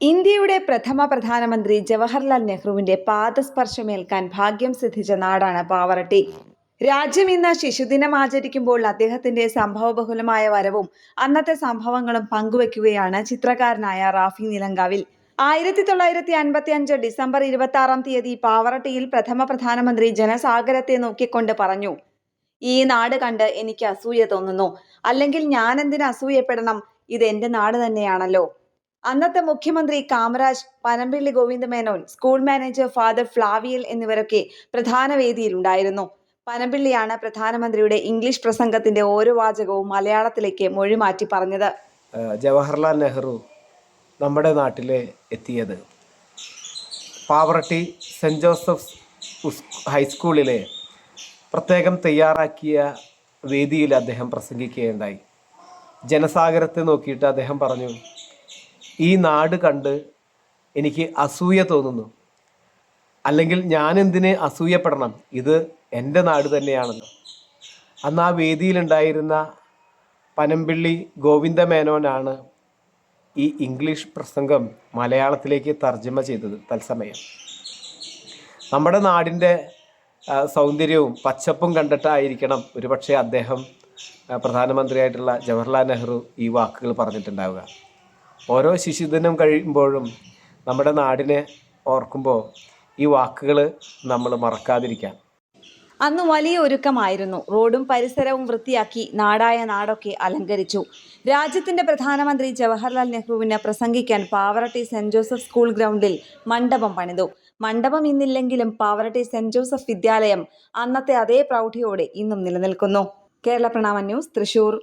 ഇന്ത്യയുടെ പ്രഥമ പ്രധാനമന്ത്രി ജവഹർലാൽ നെഹ്റുവിന്റെ പാദസ്പർശമേൽക്കാൻ ഭാഗ്യം സിദ്ധിച്ച നാടാണ് പാവറട്ടി. രാജ്യം ഇന്ന് ശിശുദിനം ആചരിക്കുമ്പോൾ അദ്ദേഹത്തിന്റെ സംഭവബഹുലമായ വരവും അന്നത്തെ സംഭവങ്ങളും പങ്കുവെക്കുകയാണ് ചിത്രകാരനായ റാഫി നിലങ്കാവിൽ. 1955 ഡിസംബർ 26 പാവറട്ടിയിൽ പ്രഥമ പ്രധാനമന്ത്രി ജനസാഗരത്തെ നോക്കിക്കൊണ്ട് പറഞ്ഞു, ഈ നാട് കണ്ട് എനിക്ക് അസൂയ തോന്നുന്നു. അല്ലെങ്കിൽ ഞാൻ എന്തിന് അസൂയപ്പെടണം? ഇത് എന്റെ നാട് തന്നെയാണല്ലോ. അന്നത്തെ മുഖ്യമന്ത്രി Kamaraj, Panampilli Govinda Menon, school manager father Flaviel എന്നിവരൊക്കെ പ്രധാന വേദിയിലുണ്ടായിരുന്നു. പനമ്പിള്ളിയാണ് പ്രധാനമന്ത്രിയുടെ ഇംഗ്ലീഷ് പ്രസംഗത്തിന്റെ ഓരോ വാചകവും മലയാളത്തിലേക്ക് മൊഴിമാറ്റി പറഞ്ഞത്. ജവഹർലാൽ നെഹ്റു നമ്മുടെ നാട്ടിൽ എത്തിയത് പാവറട്ടി സെൻറ്റ് ജോസഫ്സ് ഹൈസ്കൂളിലെ പ്രത്യേകം തയ്യാറാക്കിയ വേദിയിൽ അദ്ദേഹം പ്രസംഗിക്കുകയുണ്ടായി. ജനസാഗരത്തെ നോക്കിയിട്ട് അദ്ദേഹം പറഞ്ഞു, ഈ നാട് കണ്ട് എനിക്ക് അസൂയ തോന്നുന്നു. അല്ലെങ്കിൽ ഞാൻ എന്തിന് അസൂയപ്പെടണം? ഇത് എൻ്റെ നാട് തന്നെയാണല്ലോ. അന്ന് ആ വേദിയിലുണ്ടായിരുന്ന പനമ്പിള്ളി ഗോവിന്ദമേനോനാണ് ഈ ഇംഗ്ലീഷ് പ്രസംഗം മലയാളത്തിലേക്ക് തർജ്ജമ ചെയ്തത് തത്സമയം. നമ്മുടെ നാടിൻ്റെ സൗന്ദര്യവും പച്ചപ്പും കണ്ടിട്ടായിരിക്കണം ഒരുപക്ഷെ അദ്ദേഹം, പ്രധാനമന്ത്രിയായിട്ടുള്ള ജവഹർലാൽ നെഹ്റു, ഈ വാക്കുകൾ പറഞ്ഞിട്ടുണ്ടാവുക. ഓരോ ശിശുദിനം കഴിയുമ്പോഴും നമ്മുടെ നാടിനെ ഓർക്കുമ്പോൾ ഈ വാക്കുകൾ നമ്മൾ മറക്കാതിരിക്കാം. അന്ന് വലിയ ഒരുക്കമായിരുന്നു. റോഡും പരിസരവും വൃത്തിയാക്കി നാടായ നാടൊക്കെ അലങ്കരിച്ചു. രാജ്യത്തിന്റെ പ്രധാനമന്ത്രി ജവഹർലാൽ നെഹ്റുവിന് പ്രസംഗിക്കാൻ പാവറട്ടി സെന്റ് ജോസഫ് സ്കൂൾ ഗ്രൗണ്ടിൽ മണ്ഡപം പണിതു. മണ്ഡപം ഇന്നില്ലെങ്കിലും പാവറട്ടി സെന്റ് ജോസഫ് വിദ്യാലയം അന്നത്തെ അതേ പ്രൗഢിയോടെ ഇന്നും നിലനിൽക്കുന്നു. കേരള പ്രണാമ ന്യൂസ്, തൃശൂർ.